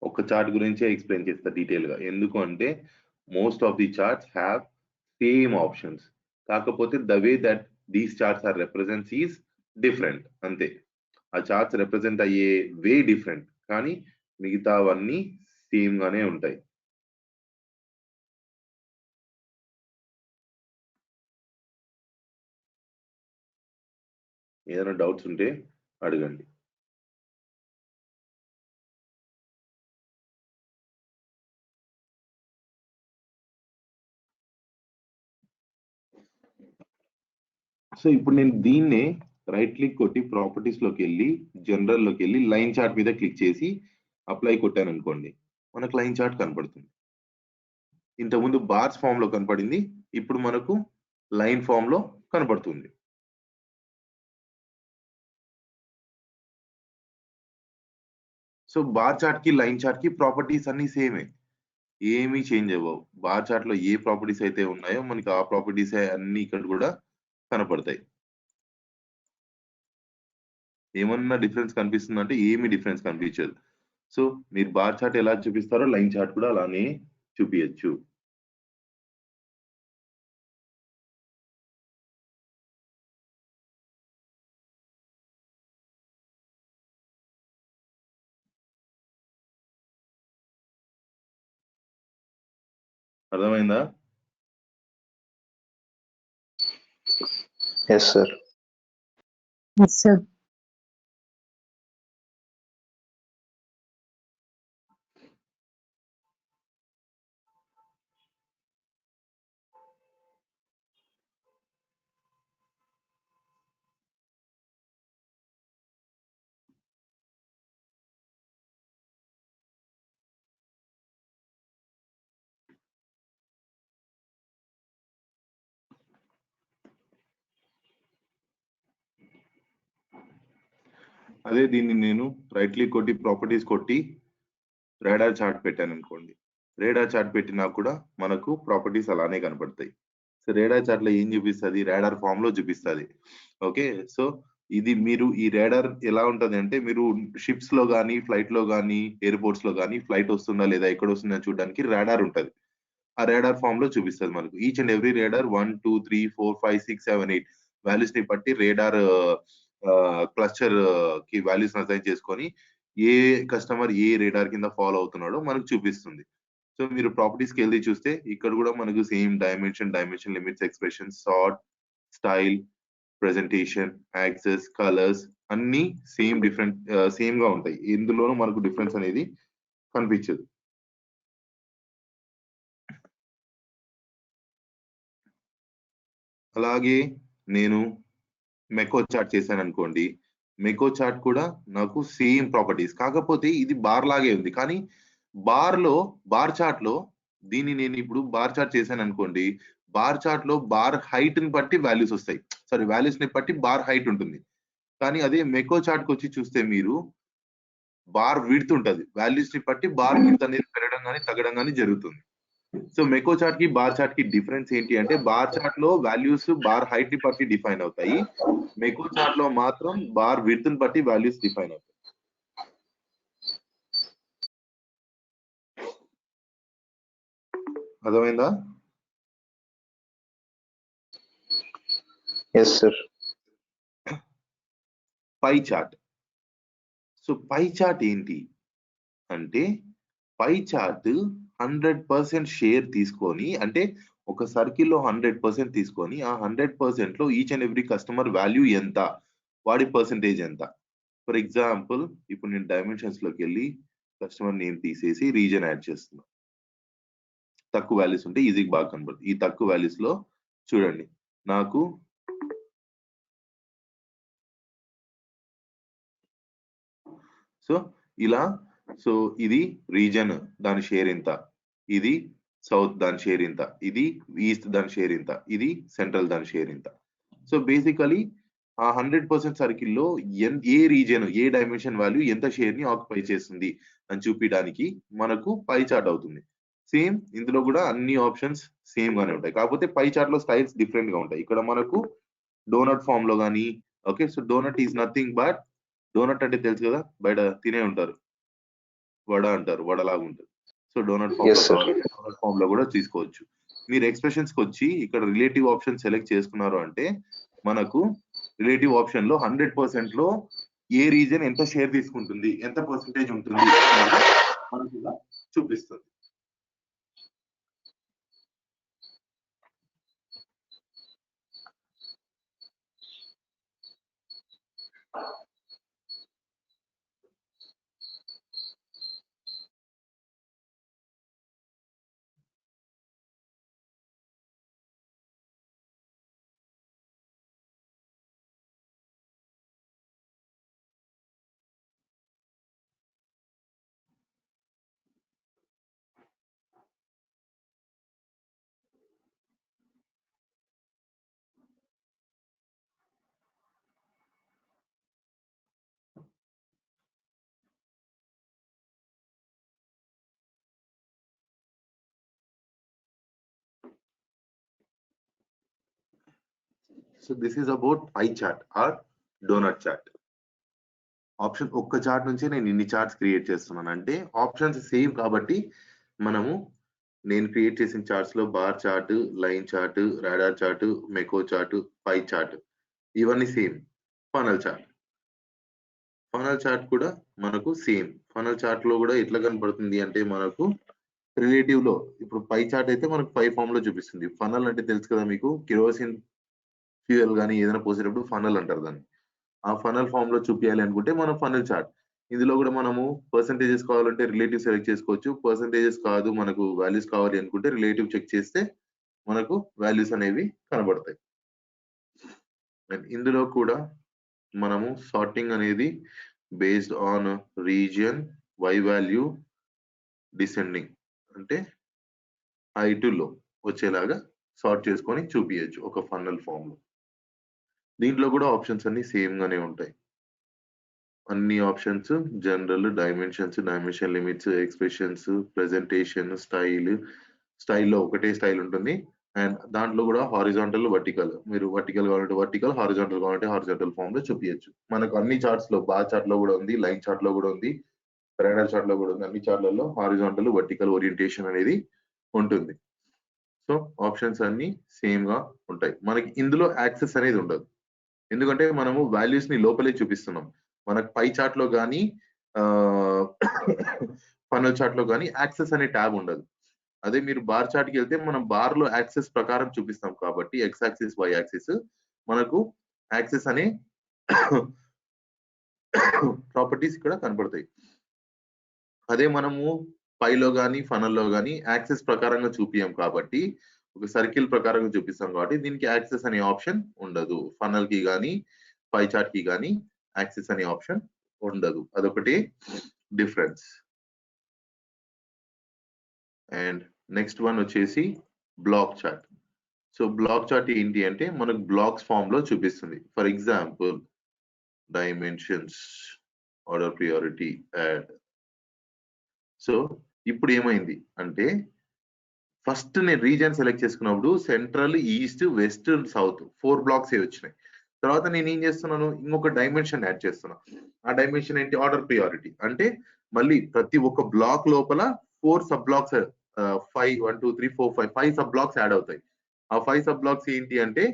ఒక చార్ట్ గురించే ఎక్స్ప్లెయిన్ చేస్తా డీటెయిల్ గా. ఎందుకు అంటే most of the charts have same options, కాకపోతే the way that these charts are represents is different అంతే. ఆ చార్ట్స్ రిప్రజెంట్ అయ్యే వే డిఫరెంట్, కానీ మిగతావన్నీ సేమ్ గానే ఉంటాయి. ఏదైనా డౌట్స్ ఉంటే అడగండి. సో ఇప్పుడు నేను దీన్నే రైట్ క్లిక్ కొట్టి ప్రాపర్టీస్ లోకి వెళ్ళి జనరల్ లోకి వెళ్ళి లైన్ చార్ట్ మీద క్లిక్ చేసి అప్లై కొట్టాను అనుకోండి, మనకు లైన్ చార్ట్ కనపడుతుంది. ఇంతకుముందు బార్స్ ఫామ్ లో కనపడింది, ఇప్పుడు మనకు లైన్ ఫామ్ లో కనపడుతుంది. సో బార్ చార్ట్ కి లైన్ చార్ట్ కి ప్రాపర్టీస్ అన్ని సేమే, ఏమీ చేంజ్ అవ్వవు. బార్ చార్ట్ లో ఏ ప్రాపర్టీస్ అయితే ఉన్నాయో మనకి ఆ ప్రాపర్టీస్ అన్ని ఇక్కడ కూడా కనపడతాయి. ఏమన్నా డిఫరెన్స్ కనిపిస్తుందంటే ఏమి డిఫరెన్స్ కనిపించదు. సో మీరు బార్ చార్ట్ ఎలా చూపిస్తారో లైన్ చార్ట్ కూడా అలానే చూపించచ్చు. అర్థమైందా? Yes, sir. Yes, sir. అదే దీన్ని నేను రైట్ క్లిక్ కొట్టి ప్రాపర్టీస్ కొట్టి రాడార్ చార్ట్ పెట్టాను అనుకోండి. రాడార్ చార్ట్ పెట్టినా కూడా మనకు ప్రాపర్టీస్ అలానే కనపడతాయి. సో రాడార్ చార్ట్ లో ఏం చూపిస్తుంది? రాడార్ ఫామ్ లో చూపిస్తుంది. ఓకే, సో ఇది మీరు ఈ రాడార్ ఎలా ఉంటది అంటే, మీరు షిప్స్ లో కానీ ఫ్లైట్ లో కానీ ఎయిర్పోర్ట్స్ లో కానీ ఫ్లైట్ వస్తుందా లేదా ఎక్కడ వస్తుందా చూడడానికి రాడార్ ఉంటది. ఆ రాడార్ ఫామ్ లో చూపిస్తుంది మనకు. Each and every radar 1 2 3 4 5 6 7 8 values ని బట్టి రాడార్ క్లస్టర్ కి వాల్యూస్ అసైన్ చేసుకొని ఏ కస్టమర్ ఏ రాడార్ కింద ఫాలో అవుతున్నాడో మనకు చూపిస్తుంది. సో మీరు ప్రాపర్టీస్కి వెళ్ళి చూస్తే ఇక్కడ కూడా మనకు same dimension limits, expression, sort, style, presentation, access, colours అన్ని సేమ్ గా ఉంటాయి. ఇందులోనూ మనకు డిఫరెన్స్ అనేది కనిపించదు. అలాగే నేను మెకో చార్ట్ చేశాను అనుకోండి. మెకో చార్ట్ కూడా నాకు సేమ్ ప్రాపర్టీస్, కాకపోతే ఇది బార్ లాగే ఉంది. కానీ బార్ చార్ట్ లో దీన్ని నేను ఇప్పుడు బార్ చార్ట్ చేశాను అనుకోండి. బార్ చార్ట్ లో బార్ హైట్ ని బట్టి వాల్యూస్ వస్తాయి. సారీ, వాల్యూస్ ని బట్టి బార్ హైట్ ఉంటుంది. కానీ అదే మెకో చార్ట్ కి వచ్చి చూస్తే మీరు బార్ విడ్త్ ఉంటది. వాల్యూస్ ని బట్టి బార్ విడ్త్ అనేది పెరగడం కానీ తగ్గడం కానీ జరుగుతుంది. సో మెకో చార్ట్ కి బార్ చార్ట్ కి డిఫరెన్స్ ఏంటి అంటే, బార్ చార్ట్ లో వాల్యూస్ బార్ హైట్ ని బట్టి డిఫైన్ అవుతాయి. మెకో చార్ట్ లో మాత్రం బార్ విడ్త్ ని బట్టి వాల్యూస్ డిఫైన్ అవుతాయి. అర్థమైందా? Yes sir. Pie chart. So pie chart ఏంటి అంటే, పై చార్ట్ 100% షేర్ తీసుకొని, అంటే ఒక సర్కిల్లో 100% తీసుకొని ఆ 100% లో each and every customer value ఎంత, వాడి పర్సెంటేజ్ ఎంత. ఫర్ ఎగ్జాంపుల్ ఇప్పుడు నేను డైమెన్షన్స్ లోకి వెళ్ళి కస్టమర్ నేమ్ తీసేసి రీజన్ యాడ్ చేస్తున్నా. తక్కువ వాల్యూస్ ఉంటే ఈజీగా బాగా కనబడుతుంది. ఈ తక్కువ వాల్యూస్ లో చూడండి నాకు సో ఇలా, సో ఇది రీజన్ దాని షేర్ ఇంత, ఇది సౌత్ దాని షేర్ ఇంత, ఇది ఈస్ట్ దాని షేర్ ఇంత, ఇది సెంట్రల్ దాని షేర్ ఇంత. సో బేసికలీ ఆ 100% సర్కిల్లో ఏ రీజియన్ ఏ డైమెన్షన్ వాల్యూ ఎంత షేర్ ని ఆక్యుపై చేస్తుంది అని చూపించడానికి మనకు పై చార్ట్ అవుతుంది. సేమ్ ఇందులో కూడా అన్ని ఆప్షన్స్ సేమ్ గానే ఉంటాయి, కాకపోతే పై చార్ట్ లో స్టైల్స్ డిఫరెంట్ గా ఉంటాయి. ఇక్కడ మనకు డోనట్ ఫామ్ లో కానీ, okay, so donut is nothing but, donut అంటే తెలుసు కదా, బయట తినే ఉంటారు, వడ అంటారు, వడలాగా ఉంటుంది. సో డోనట్ ఫామ్ లో Yes, sir. కావాలంటే డోనట్ ఫామ్ లో కూడా తీసుకోవచ్చు. మీరు ఎక్స్ప్రెషన్స్ కి వచ్చి ఇక్కడ రిలేటివ్ ఆప్షన్ సెలెక్ట్ చేసుకున్నారు అంటే మనకు రిలేటివ్ ఆప్షన్ లో 100% లో ఏ రీజన్ ఎంత షేర్ తీసుకుంటుంది, ఎంత పర్సెంటేజ్ ఉంటుంది అనేది మనకు ఇలా చూపిస్తుంది. So this is about pie chart or donut chart. Option ఒక్క చార్ట్ నుంచి నేను ఇన్ని చార్ట్స్ క్రియేట్ చేస్తున్నాను అంటే ఆప్షన్స్ సేమ్ కాబట్టి మనము నేను క్రియేట్ చేసిన చార్ట్స్ లో bar chart, line chart, radar chart, mekko chart, pie chart ఇవన్నీ సేమ్. ఫనల్ చార్ట్ కూడా మనకు సేమ్. ఫనల్ చార్ట్ లో కూడా ఎట్లా కనపడుతుంది అంటే మనకు రిలేటివ్ లో, ఇప్పుడు పై చార్ట్ అయితే మనకు పై ఫామ్ లో చూపిస్తుంది. ఫనల్ అంటే తెలుసు కదా మీకు, కిరోసిన్ ఫ్యూయల్ కానీ ఏదైనా పోసేటప్పుడు ఫనల్ అంటారు దాన్ని. ఆ ఫనల్ ఫామ్ లో చూపించాలి అనుకుంటే మనం ఫనల్ చార్ట్. ఇందులో కూడా మనము పర్సంటేజెస్ కావాలంటే రిలేటివ్ సెలెక్ట్ చేసుకోవచ్చు. పర్సంటేజెస్ కాదు, మనకు వాల్యూస్ కావాలి అనుకుంటే రిలేటివ్ చెక్ చేస్తే మనకు వాల్యూస్ అనేవి కనబడతాయి. అండ్ ఇందులో కూడా మనము సార్టింగ్ అనేది based on region, Y value, descending అంటే హై టు లో వచ్చేలాగా సార్ట్ చేసుకొని చూపించచ్చు ఒక ఫన్నల్ ఫామ్ లో. దీంట్లో కూడా ఆప్షన్స్ అన్ని సేమ్ గానే ఉంటాయి. అన్ని options general, dimensions, dimension limits, expressions, presentation, స్టైల్లో ఒకటే స్టైల్ ఉంటుంది. అండ్ దాంట్లో కూడా హారిజాంటల్, వర్టికల్. మీరు వర్టికల్ కావాలంటే వర్టికల్, హారిజాంటల్ కావాలంటే హారిజాంటల్ ఫామ్ లో చూపించచ్చు. మనకు అన్ని చార్ట్స్ లో, బార్ చార్ట్ లో కూడా ఉంది, లైన్ చార్ట్ లో కూడా ఉంది, రాడార్ చార్ట్ లో కూడా ఉంది. అన్ని చార్ట్లలో హారిజాంటల్, వర్టికల్ ఓరియంటేషన్ అనేది ఉంటుంది. సో ఆప్షన్స్ అన్ని సేమ్ గా ఉంటాయి. మనకి ఇందులో యాక్సెస్ అనేది ఉండదు, ఎందుకంటే మనము వాల్యూస్ ని లోపలే చూపిస్తున్నాం. మనకు పై చార్ట్ లో కానీ ఫనల్ చార్ట్ లో కానీ యాక్సెస్ అనే ట్యాబ్ ఉండదు. అదే మీరు బార్ చార్ట్ కి వెళ్తే మనం బార్ లో యాక్సెస్ ప్రకారం చూపిస్తాం కాబట్టి ఎక్స్ యాక్సిస్, వై యాక్సిస్ మనకు యాక్సెస్ అనే ప్రాపర్టీస్ ఇక్కడ కనపడతాయి. అదే మనము పైలో కానీ ఫనల్లో కానీ యాక్సెస్ ప్రకారంగా చూపియం కాబట్టి, ఒక సర్కిల్ ప్రకారంగా చూపిస్తాం కాబట్టి దీనికి యాక్సెస్ అనే ఆప్షన్ ఉండదు. ఫనల్ కి కానీ పై చార్ట్ కి కానీ యాక్సెస్ అనే ఆప్షన్ ఉండదు. అదొకటి డిఫరెన్స్. అండ్ నెక్స్ట్ వన్ వచ్చేసి block chart. So block chart ఏంటి అంటే మనకు బ్లాక్స్ ఫామ్ లో చూపిస్తుంది. For example dimensions, order priority, add. So ఇప్పుడు ఏమైంది అంటే ఫస్ట్ నేను రీజన్ సెలెక్ట్ చేసుకున్నప్పుడు central, east, west, south 4 blocks వచ్చినాయి. తర్వాత నేను ఏం చేస్తున్నాను, ఇంకొక డైమెన్షన్ యాడ్ చేస్తున్నా. ఆ డైమెన్షన్ ఏంటి, ఆర్డర్ ప్రియారిటీ. అంటే మళ్ళీ ప్రతి ఒక్క బ్లాక్ లోపల 4 sub blocks, 5 1 2 3 4 5 sub blocks add అవుతాయి. ఆ 5 సబ్ బ్లాక్స్ ఏంటి అంటే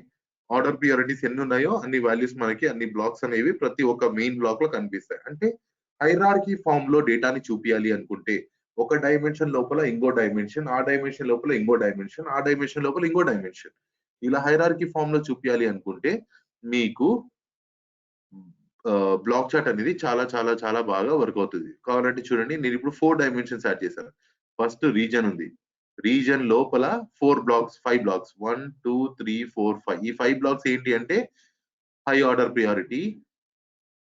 ఆర్డర్ ప్రియారిటీస్ ఎన్ని ఉన్నాయో అన్ని వాల్యూస్ మనకి, అన్ని బ్లాక్స్ అనేవి ప్రతి ఒక్క మెయిన్ బ్లాక్ లో కనిపిస్తాయి. అంటే హైరార్కీ ఫామ్ లో డేటాని చూపించాలి అనుకుంటే ఒక డైమెన్షన్ లోపల ఇంకో డైమెన్షన్, ఆ డైమెన్షన్ లోపల ఇంకో డైమెన్షన్, ఆ డైమెన్షన్ లోపల ఇంకో డైమెన్షన్, ఇలా హైరార్కీ ఫామ్ లో చూపించాలి అనుకుంటే మీకు బ్లాక్ చార్ట్ అనేది చాలా చాలా చాలా బాగా వర్క్ అవుతుంది. కావాలంటే చూడండి, నేను ఇప్పుడు 4 డైమెన్షన్స్ యాడ్ చేశాను. ఫస్ట్ రీజన్ ఉంది, రీజన్ లోపల 4 బ్లాక్స్, 5 బ్లాక్స్, 1 2 3 4 5. ఈ 5 బ్లాక్స్ ఏంటి అంటే high order priority,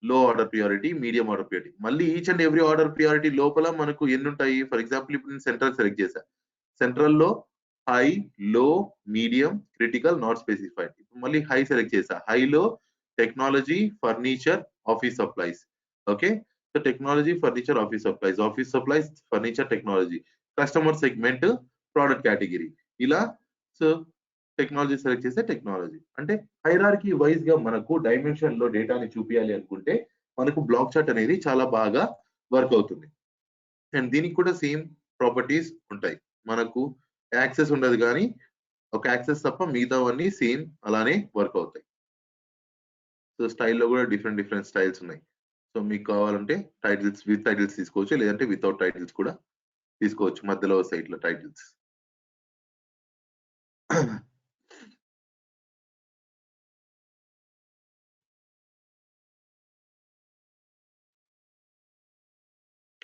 low order priority, medium order priority. మళ్ళీ each and every order priority లోపల మనకు ఎన్ని ఉంటాయి. ఫర్ ఎగ్జాంపుల్ ఇప్పుడు నేను సెంట్రల్ సెలెక్ట్ చేశాను. సెంట్రల్ లో high, low, medium, critical, not specified. మళ్ళీ హై సెలెక్ట్ చేశా. హైలో technology, furniture, office supplies. Okay, so technology, furniture, office supplies, furniture, technology. Customer segment, product category. ఇలా సో టెక్నాలజీ సెలెక్ట్ చేస్తే టెక్నాలజీ. అంటే హైరార్కీ వైజ్ గా మనకు డైమెన్షన్ లో డేటాని చూపించాలి అనుకుంటే మనకు బ్లాక్ చార్ట్ అనేది చాలా బాగా వర్క్ అవుతుంది. అండ్ దీనికి కూడా సేమ్ ప్రాపర్టీస్ ఉంటాయి. మనకు యాక్సెస్ ఉండదు కానీ ఒక యాక్సెస్ తప్ప మిగతావన్నీ సేమ్ అలానే వర్క్ అవుతాయి. సో స్టైల్లో కూడా డిఫరెంట్ స్టైల్స్ ఉన్నాయి. సో మీకు కావాలంటే టైటిల్స్, విత్ టైటిల్స్ తీసుకోవచ్చు, లేదంటే వితౌట్ టైటిల్స్ కూడా తీసుకోవచ్చు. మధ్యలో సైట్లో titles.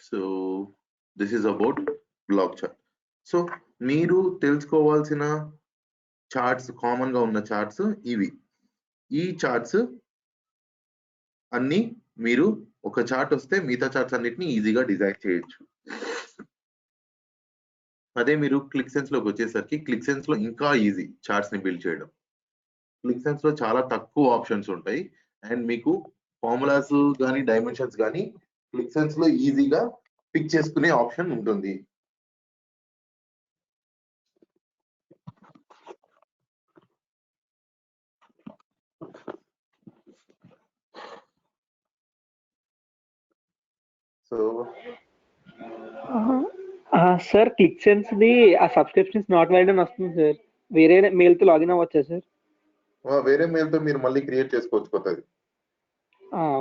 So this is about block chart. So మీరు తెలుసుకోవాల్సిన చార్ట్స్, కామన్ గా ఉన్న చార్ట్స్ ఇవి. ఈ చార్ట్స్ అన్ని మీరు ఒక చార్ట్ వస్తే మిగతా చార్ట్స్ అన్నిటిని ఈజీగా డిజైన్ చేయొచ్చు. అదే మీరు క్లిక్ సెన్స్ లోకి వచ్చేసరికి క్లిక్ సెన్స్ లో ఇంకా ఈజీ చార్ట్స్ ని బిల్డ్ చేయడం. క్లిక్ సెన్స్ లో చాలా తక్కువ ఆప్షన్స్ ఉంటాయి అండ్ మీకు ఫార్ములాస్ కానీ డైమెన్షన్స్ కానీ క్లిక్ సెన్స్ లో ఈజీగా పిక్ చేసుకునే ఆప్షన్ ఉంటుంది. So sir click sense the ఆ సబ్స్క్రిప్షన్స్ నాట్ వాలిడ్ అని వస్తుంది సార్. వేరే మెయిల్ తో లాగిన్ అవ్వచ్చా సార్? వేరే మెయిల్ తో మీరు మళ్ళీ క్రియేట్ చేసుకోవచ్చు కొత్తది.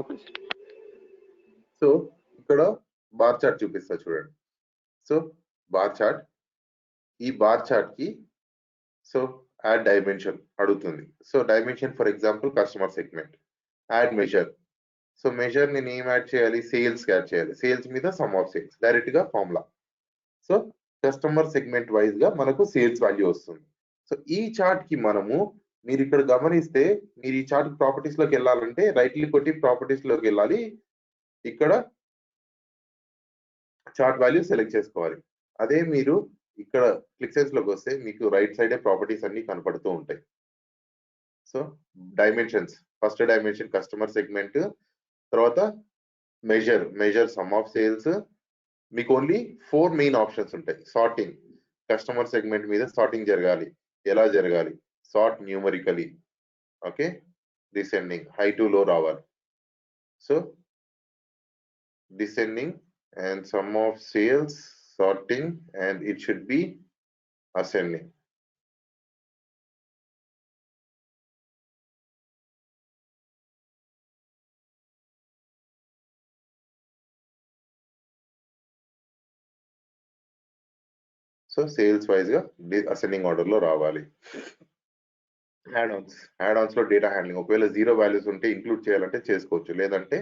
Okay sir. సో ఇక్కడ బార్ చార్ట్ చూపిస్తా చూడండి. సో బార్ చార్ట్, ఈ బార్ చార్ట్ కి సో యాడ్ డైమెన్షన్ అడుగుతుంది. So dimension for example customer segment, add measure. So measure నేను ఏం యాడ్ చేయాలి, సేల్స్ యాడ్ చేయాలి. సేల్స్ మీద సమ్ ఆఫ్ సేల్స్, డైరెక్ట్ గా formula. So customer segment wise గా మనకు సేల్స్ వాల్యూ వస్తుంది. సో ఈ చార్ట్ కి మనము, మీరు ఇక్కడ గమనిస్తే, మీరు ఈ చార్ట్ ప్రాపర్టీస్ లోకి వెళ్ళాలంటే రైట్ క్లిక్ కొట్టి ప్రాపర్టీస్ లోకి వెళ్ళాలి. ఇక్కడ చార్ట్ వాల్యూ సెలెక్ట్ చేసుకోవాలి. అదే మీరు ఇక్కడ క్లిక్ సెన్స్ లోకి వస్తే మీకు రైట్ సైడే ప్రాపర్టీస్ అన్ని కనపడుతూ ఉంటాయి. So dimensions, first dimension customer segment, తర్వాత measure sum of sales. మీకు ఓన్లీ 4 మెయిన్ ఆప్షన్స్ ఉంటాయి. సార్టింగ్, కస్టమర్ సెగ్మెంట్ మీద సార్టింగ్ జరగాలి. ఎలా జరగాలి? Sort numerically. Okay, descending, high to low రావాలి. So descending and sum of sales, sorting, and it should be ascending. So sales wise గా ascending order లో రావాలి. యాడ్-ఆన్స్ లో డేటా హ్యాండ్లింగ్, ఒకవేళ 0 వాల్యూస్ ఉంటే ఇంక్లూడ్ చేయాలంటే చేసుకోవచ్చు, లేదంటే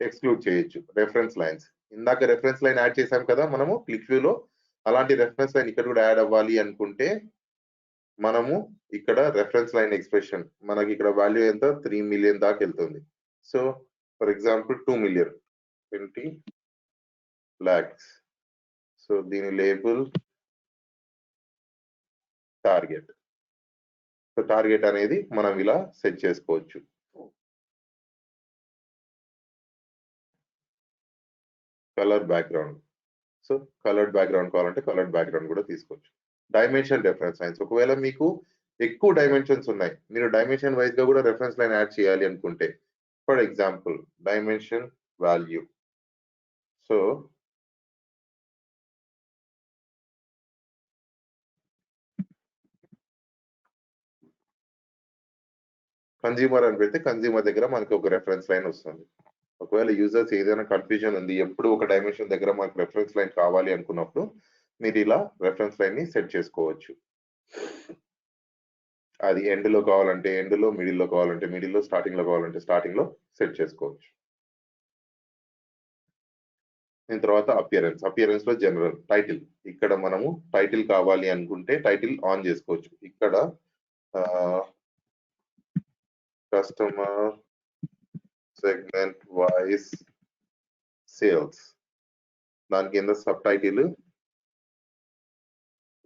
ఎక్స్క్లూడ్ చేయొచ్చు. రెఫరెన్స్ లైన్స్, ఇందాక రెఫరెన్స్ లైన్ యాడ్ చేసాం కదా మనము క్లిక్ వ్యూ లో, అలాంటి రెఫరెన్స్ లైన్ ఇక్కడ కూడా యాడ్ అవ్వాలి అనుకుంటే మనము ఇక్కడ రెఫరెన్స్ లైన్ ఎక్స్ప్రెషన్, మనకి ఇక్కడ వాల్యూ ఎంత 3 మిలియన్ దాకా వెళ్తుంది. So for example 2 million 20 lakhs. So దీని లేబుల్ టార్గెట్. సో టార్గెట్ అనేది మనం ఇలా సెట్ చేసుకోవచ్చు. Colour background, so coloured background కావాలంటే కలర్డ్ బ్యాక్గ్రౌండ్ కూడా తీసుకోవచ్చు. డైమెన్షన్ రెఫరెన్స్ లైన్స్, ఒకవేళ మీకు ఎక్కువ డైమెన్షన్స్ ఉన్నాయి, మీరు డైమెన్షన్ వైజ్ గా కూడా రెఫరెన్స్ లైన్ యాడ్ చేయాలి అనుకుంటే, for example dimension value. So consumer అని పెడితే కన్జ్యూమర్ దగ్గర మనకి ఒక రెఫరెన్స్ లైన్ వస్తుంది. ఒకవేళ యూజర్స్ ఏదైనా కన్ఫ్యూజన్ ఉంది, ఎప్పుడు ఒక డైమెన్షన్ దగ్గర మనకు రెఫరెన్స్ లైన్ కావాలి అనుకున్నప్పుడు మీరు ఇలా రెఫరెన్స్ లైన్ ని సెట్ చేసుకోవచ్చు. అది ఎండ్ లో కావాలంటే ఎండ్ లో, మిడిల్ లో కావాలంటే మిడిల్ లో, స్టార్టింగ్ లో కావాలంటే స్టార్టింగ్ లో సెట్ చేసుకోవచ్చు. దీని తర్వాత అపియరెన్స్ లో జనరల్ టైటిల్, ఇక్కడ మనము టైటిల్ కావాలి అనుకుంటే టైటిల్ ఆన్ చేసుకోవచ్చు. ఇక్కడ కస్టమర్ సెగ్మెంట్ వైస్ సేల్స్, దాని కింద sub title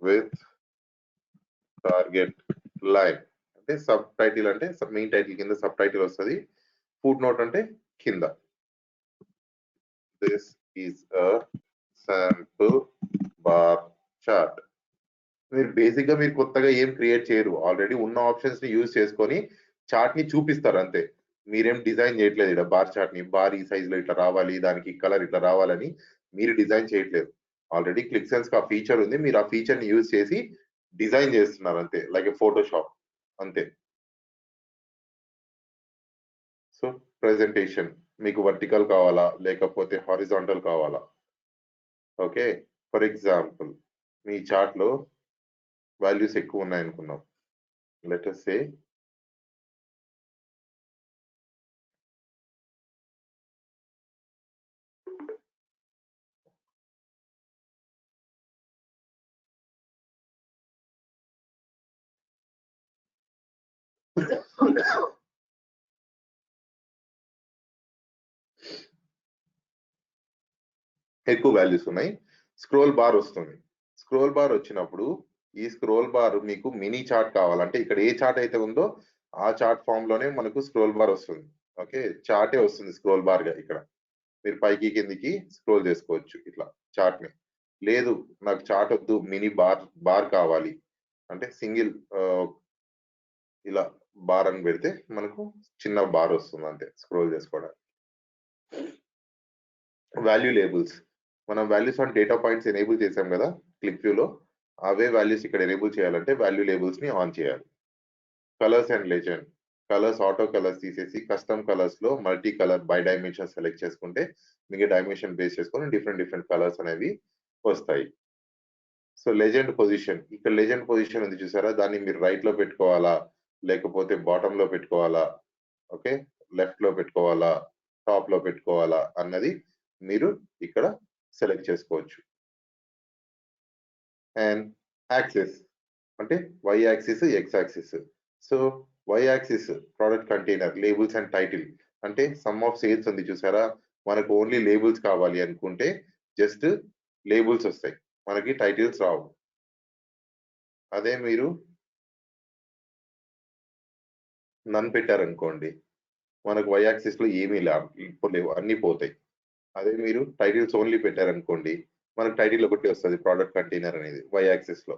with target line, అంటే సబ్ టైటిల్ అంటే మెయిన్ టైటిల్ కింద సబ్ టైటిల్ వస్తుంది. ఫుట్ నోట్ అంటే కింద this is a sample bar chart. మీరు బేసిక్ గా మీరు కొత్తగా ఏం క్రియేట్ చేయరు, ఆల్రెడీ ఉన్న ఆప్షన్స్ ని యూజ్ చేసుకొని చార్ట్ ని చూపిస్తారు అంతే. మీరేం డిజైన్ చేయట్లేదు. ఇక్కడ బార్ చార్ట్ ని బార్ ఈ సైజ్ లో ఇట్లా రావాలి, దానికి కలర్ ఇట్లా రావాలని మీరు డిజైన్ చేయట్లేదు. ఆల్రెడీ క్లిక్ సెన్స్ కి ఆ ఫీచర్ ఉంది, మీరు ఆ ఫీచర్ ని యూజ్ చేసి డిజైన్ చేస్తున్నారు అంతే, లైక్ ఫోటోషాప్ అంతే. సో ప్రెజెంటేషన్, మీకు వర్టికల్ కావాలా లేకపోతే హారిజాంటల్ కావాలా? Okay, for example me chart లో వాల్యూస్ ఎక్కువ ఉన్నాయి అనుకున్నాం, లెట్ us say ఎక్కువ వాల్యూస్ ఉన్నాయి, స్క్రోల్ బార్ వస్తుంది. స్క్రోల్ బార్ వచ్చినప్పుడు ఈ స్క్రోల్ బార్ మీకు మినీ చార్ట్ కావాలంటే ఇక్కడ ఏ చార్ట్ అయితే ఉందో ఆ చార్ట్ ఫామ్ లోనే మనకు స్క్రోల్ బార్ వస్తుంది. ఓకే, చార్టే వస్తుంది స్క్రోల్ బార్ గా. ఇక్కడ మీరు పైకి కిందికి స్క్రోల్ చేసుకోవచ్చు ఇట్లా చార్ట్ ని. లేదు నాకు చార్ట్ వద్దు, మినీ బార్ కావాలి అంటే సింగిల్ ఇలా బార్ అని పెడితే మనకు చిన్న బార్ వస్తుంది అంతే స్క్రోల్ చేసుకోవడానికి. వాల్యూ లేబుల్స్, మనం values on data points enable చేసాం కదా క్లిక్ వ్యూ లో, అవే వాల్యూస్ ఇక్కడ ఎనేబుల్ చేయాలంటే వాల్యూ లేబుల్స్ ని ఆన్ చేయాలి. Colours and legend, colours auto colours తీసేసి కస్టమ్ కలర్స్ లో multi colour by dimension select చేసుకుంటే మీకు డైమెన్షన్ బేస్ చేసుకొని డిఫరెంట్ కలర్స్ అనేవి వస్తాయి. సో లెజెండ్ పొజిషన్, ఇక్కడ లెజెండ్ పొజిషన్ ఉంది చూసారా, దాన్ని మీరు రైట్ లో పెట్టుకోవాలా లేకపోతే బాటమ్ లో పెట్టుకోవాలా, ఓకే లెఫ్ట్ లో పెట్టుకోవాలా టాప్ లో పెట్టుకోవాలా అన్నది మీరు ఇక్కడ సెలెక్ట్ చేసుకోవచ్చు. అండ్ యాక్సిస్ అంటే Y axis, X axis. So Y axis product container, labels and title, అంటే సమ్ ఆఫ్ సేల్స్ ఉంది చూసారా, మనకు ఓన్లీ లేబుల్స్ కావాలి అనుకుంటే జస్ట్ లేబుల్స్ వస్తాయి, మనకి టైటిల్స్ రావు. అదే మీరు నన్ పెట్టారనుకోండి, మనకు వై యాక్సిస్ లో ఏమీ లేవు, అన్ని పోతాయి. అదే మీరు టైటిల్స్ ఓన్లీ పెట్టారనుకోండి, మనకు టైటిల్ ఒకటి వస్తుంది, ప్రోడక్ట్ కంటైనర్ అనేది వై యాక్సిస్ లో.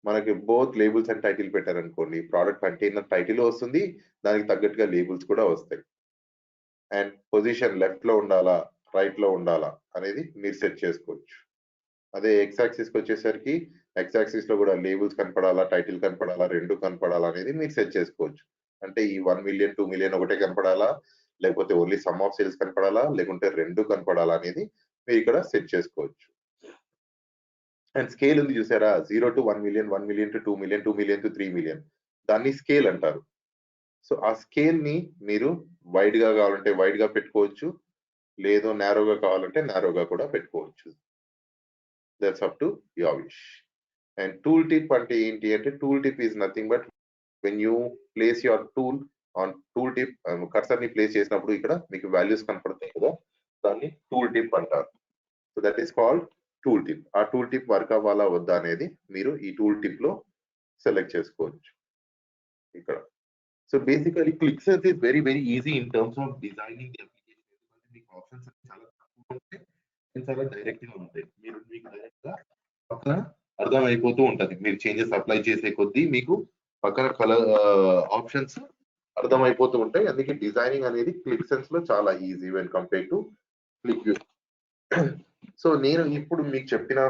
మనకి బోత్ లేబుల్స్ అండ్ టైటిల్ పెట్టారనుకోండి, ప్రోడక్ట్ కంటైనర్ టైటిల్ వస్తుంది, దానికి తగ్గట్టుగా లేబుల్స్ కూడా వస్తాయి. అండ్ పొజిషన్ లెఫ్ట్ లో ఉండాలా రైట్ లో ఉండాలా అనేది మీరు సెట్ చేసుకోవచ్చు. అదే ఎక్స్ యాక్సిస్ కి వచ్చేసరికి ఎక్స్ యాక్సిస్ లో కూడా లేబుల్స్ కనపడాలా, టైటిల్ కనపడాలా, రెండు కనపడాలా అనేది మీరు సెట్ చేసుకోవచ్చు. అంటే ఈ 1 మిలియన్ 2 మిలియన్ ఒకటే కనపడాలా, లేకపోతే ఓన్లీ సమ్ ఆఫ్ సేల్స్ కనపడాలా, లేకుంటే రెండు కనపడాలా అనేది మీరు ఇక్కడ సెట్ చేసుకోవచ్చు. అండ్ స్కేల్ ఉంది చూసారా, 0 to 1 million, 1 million to 2 million, 2 million to 3 million, దాన్ని స్కేల్ అంటారు. సో ఆ స్కేల్ ని మీరు వైడ్ గా కావాలంటే వైడ్ గా పెట్టుకోవచ్చు, లేదు నారోగా కావాలంటే నారోగా కూడా పెట్టుకోవచ్చు. That's up to your wish. And tool tip అంటే ఏంటి అంటే, tool tip is nothing but when you place your tool on tool tip, cursor ని ప్లేస్ చేసినప్పుడు ఇక్కడ మీకు వాల్యూస్ కనపడతాయి కదా, దాన్ని టూల్ టిప్ అంటారు. So that is called tool tip. ఆ టూల్ టిప్ వర్క్ అవ్వాలా వద్దా అనేది మీరు ఈ టూల్ టిప్ లో సెలెక్ట్ చేసుకోవచ్చు ఇక్కడ. So basically Qlik Sense is very very easy in terms of designing the application. ఎందుకంటే మీకు ఆప్షన్స్ చాలా తక్కువ ఉంటాయి, చాలా డైరెక్ట్ గా ఉంటాయి. మీకు డైరెక్ట్ గా పక్కన అర్థం అయిపోతూ ఉంటది. మీరు చేంజెస్ అప్లై చేసే కొద్దీ మీకు పక్కన కలర్ ఆప్షన్స్ అర్థమైపోతూ ఉంటాయి. అందుకే డిజైనింగ్ అనేది క్లిక్సెన్స్ లో చాలా easy when compare to click view. So నేను ఇప్పుడు మీకు చెప్పిన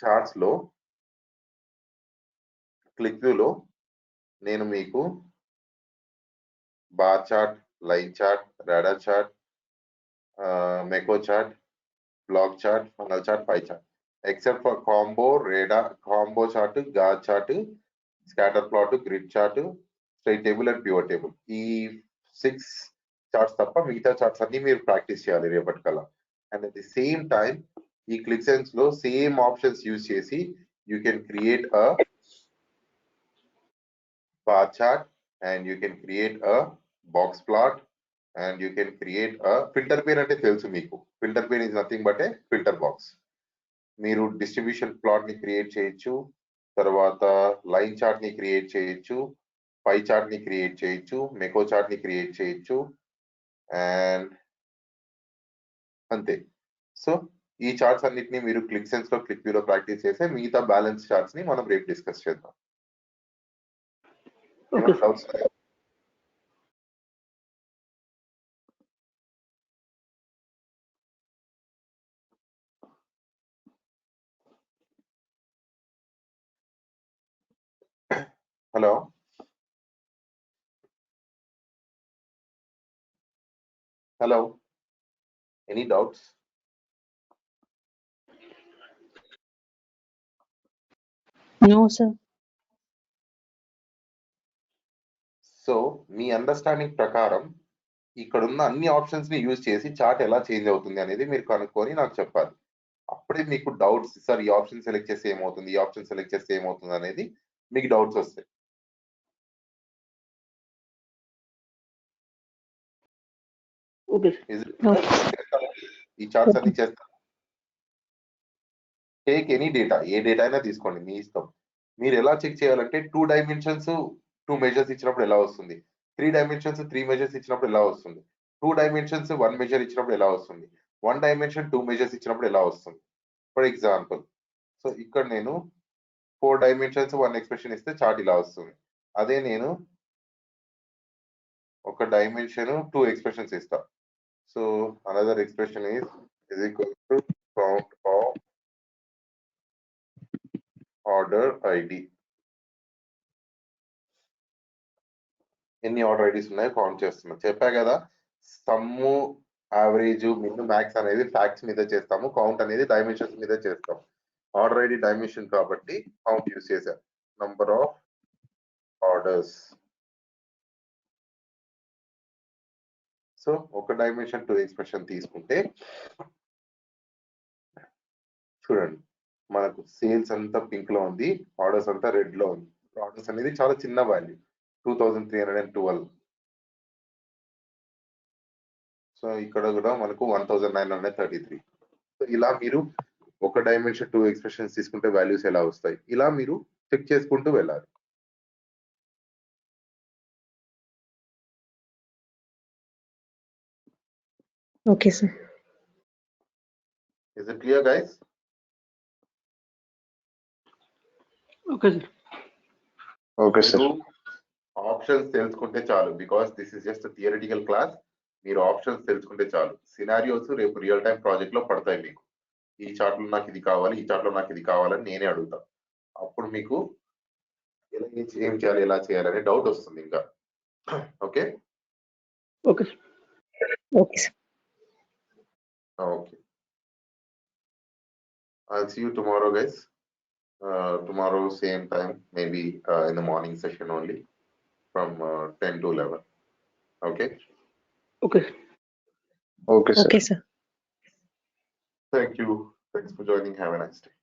చార్ట్స్ లో క్లిక్ వ్యూ లో నేను మీకు bar chart, line chart, radar chart, mekko chart, block chart, funnel chart, pie chart, except for combo chart, gauge chart, scatter plot, grid chart, straight table and pure table, ఈ 6 చార్ట్స్ తప్ప మిగతా చార్ట్స్ అన్ని మీరు ప్రాక్టీస్ చేయాలి రేపటికల్లా. And at the same time ఈ క్లిక్సెన్స్ లో సేమ్ ఆప్షన్స్ యూజ్ చేసి you can create a bar chart, and you can create a box plot, and you can create a filter pane. అంటే తెలుసు మీకు, filter pane is nothing but a filter box. మీరు డిస్ట్రిబ్యూషన్ ప్లాట్ ని క్రియేట్ చేయొచ్చు, తర్వాత లైన్ చార్ట్ ని క్రియేట్ చేయొచ్చు, పై చార్ట్ ని క్రియేట్ చేయొచ్చు, మెకో చార్ట్ ని క్రియేట్ చేయొచ్చు, అండ్ అంతే. సో ఈ చార్ట్స్ అన్నిటిని మీరు క్లిక్సెన్స్ లో క్లిక్ వ్యూ లో ప్రాక్టీస్ చేస్తే మిగతా బ్యాలెన్స్ చార్ట్స్ ని మనం రేపు డిస్కస్ చేద్దాం. Okay doubts? Hello, hello, any doubts? No, sir. So మీ అండర్స్టాండింగ్ ప్రకారం ఇక్కడ ఉన్న అన్ని ఆప్షన్స్ ని యూజ్ చేసి చార్ట్ ఎలా చేంజ్ అవుతుంది అనేది మీరు కనుక్కొని నాకు చెప్పాలి. అప్పుడే మీకు డౌట్స్, సార్ ఈ ఆప్షన్ సెలెక్ట్ చేస్తే ఏమవుతుంది, ఈ ఆప్షన్ సెలెక్ట్ చేస్తే ఏమవుతుంది అనేది మీకు డౌట్స్ వస్తాయి. ఓకే ఈ చార్ట్స్ అన్ని చేస్తారు. టేక్ ఎనీ డేటా, ఏ డేటా అయినా తీసుకోండి, మీ ఇష్టం. మీరు ఎలా చెక్ చేయాలంటే 2 డైమెన్షన్స్ 2 మెజర్స్ ఇచ్చినప్పుడు ఎలా వస్తుంది, 3 డైమెన్షన్స్ 3 మెజర్స్ ఇచ్చినప్పుడు ఎలా వస్తుంది, 2 డైమెన్షన్స్ 1 మెజర్ ఇచ్చినప్పుడు ఎలా వస్తుంది, 1 డైమెన్షన్ 2 మెజర్స్ ఇచ్చినప్పుడు ఎలా వస్తుంది. ఫర్ ఎగ్జాంపుల్, సో ఇక్కడ నేను 4 డైమెన్షన్స్ 1 ఎక్స్ప్రెషన్ ఇస్తే చార్ట్ ఇలా వస్తుంది. అదే నేను ఒక డైమెన్షన్ 2 ఎక్స్ప్రెషన్స్ ఇస్తా. So another expression is equal to count of order ID. ఎన్ని ఆర్డర్ ఐడీస్ ఉన్నాయో కౌంట్ చేస్తున్నా. చెప్పా కదా, సమ్ము, యావరేజ్, మిన్, మ్యాక్స్ అనేది ఫ్యాక్ట్స్ మీద చేస్తాము, కౌంట్ అనేది డైమెన్షన్స్ మీద చేస్తాము. ఆర్డర్ ఐడి డైమెన్షన్ కాబట్టి కౌంట్ యూస్ చేశాను, నంబర్ ఆఫ్ ఆర్డర్స్. సో ఒక డైమెన్షన్ 2 ఎక్స్ప్రెషన్ తీసుకుంటే చూడండి, మనకు సేల్స్ అంతా పింక్ లో ఉంది, ఆర్డర్స్ అంతా రెడ్ లో ఉంది. ఆర్డర్స్ అనేది చాలా చిన్న వాల్యూ, 2312. సో ఇక్కడ కూడా మనకు 1933. సో ఇలా మీరు ఒక డైమెన్షన్ 2 ఎక్స్ప్రెషన్స్ తీసుకుంటే వాల్యూస్ ఎలా వస్తాయి, ఇలా మీరు చెక్ చేసుకుంటూ వెళ్ళాలి. Okay, sir. Is it clear, guys? Okay, sir. Okay, sir. మీరు ఆప్షన్స్ తెలుసుకుంటే చాలు, because this is just theoretical class. మీరు ఆప్షన్స్ తెలుసుకుంటే చాలు. సినారియోస్ రేపు రియల్ టైం ప్రాజెక్ట్ లో పడతాయి మీకు. ఈ చార్ట్ లో నాకు ఇది కావాలి, ఈ చార్ట్ లో నాకు ఇది కావాలని నేనే అడుగుతా. అప్పుడు మీకు ఏం చేయాలి, ఎలా చేయాలి అనే డౌట్ వస్తుంది ఇంకా. Okay Okay, sir. Okay, sir. Okay. I'll see you tomorrow, guys. Tomorrow same time, maybe in the morning session only, from 10 to 11. Okay. Okay, sir. Okay, sir. Okay, sir. Thank you. Thanks for joining. Have a nice day.